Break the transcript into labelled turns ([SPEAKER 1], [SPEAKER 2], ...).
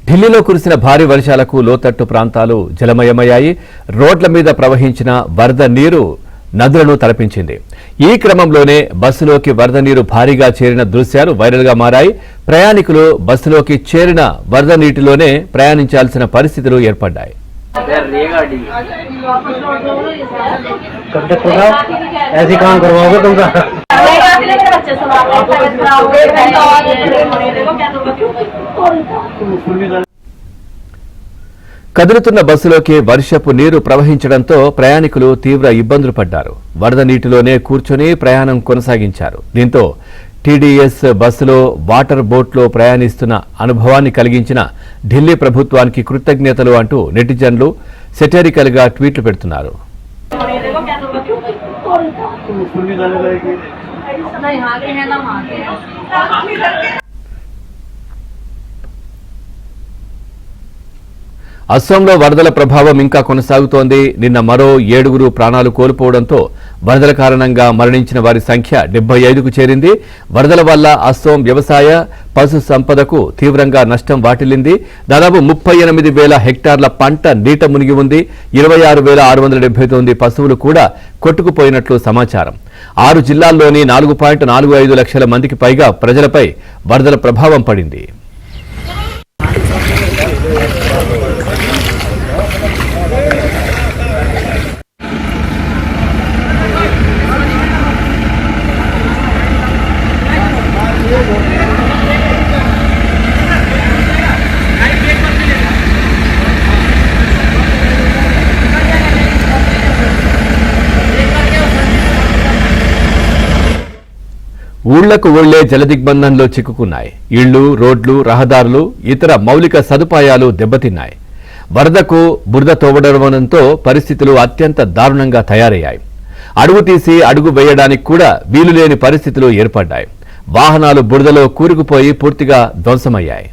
[SPEAKER 1] ఢిల్లీలో కురిసిన భారీ వర్షాలకు లోతట్టు ప్రాంతాలు జలమయమయ్యాయి. రోడ్ల మీద ప్రవహించిన వరద నీరు నదులను తలపించింది. ఈ క్రమంలోనే బస్సులోకి వరద నీరు భారీగా చేరిన దృశ్యాలు వైరల్ గా మారాయి. ప్రయాణికులు బస్సులోకి చేరిన వరద నీటిలోనే ప్రయాణించాల్సిన పరిస్థితులు ఏర్పడ్డాయి. కదులుతున్న బస్సులోకి వర్షపు నీరు ప్రవహించడంతో ప్రయాణికులు తీవ్ర ఇబ్బందులు పడ్డారు. వరద నీటిలోనే కూర్చొని ప్రయాణం కొనసాగించారు. దీంతో టీడీఎస్ బస్సులో వాటర్ బోట్లో ప్రయాణిస్తున్న అనుభవాన్ని కలిగించిన ఢిల్లీ ప్రభుత్వానికి కృతజ్ఞతలు అంటూ నెటిజన్లు సెటరికల్ గా ట్వీట్లు పెడుతున్నారు. అస్సాంలో వరదల ప్రభావం ఇంకా కొనసాగుతోంది. నిన్న మరో 7 ప్రాణాలు కోల్పోవడంతో వరదల కారణంగా మరణించిన వారి సంఖ్య 75కు చేరింది. వరదల వల్ల అస్సాం వ్యవసాయ పశు సంపదకు తీవ్రంగా నష్టం వాటిల్లింది. దాదాపు 38,000 హెక్టార్ల పంట నీట మునిగి ఉంది. 26,679 పశువులు కూడా కొట్టుకుపోయినట్లు సమాచారం. 6 జిల్లాల్లోని 4.45 లక్షల మందికి పైగా ప్రజలపై వరదల ప్రభావం పడింది. ఊళ్లకు ఊళ్లే జలదిగ్బంధంలో చిక్కుకున్నాయి. ఇళ్లు, రోడ్లు, రహదారులు, ఇతర మౌలిక సదుపాయాలు దెబ్బతిన్నాయి. వరదకు బురద తోవడంతో పరిస్థితులు అత్యంత దారుణంగా తయారయ్యాయి. అడుగు తీసి అడుగు వేయడానికి కూడా వీలులేని పరిస్థితులు ఏర్పడ్డాయి. వాహనాలు బురదలో కూరుకుపోయి పూర్తిగా ధ్వంసమయ్యాయి.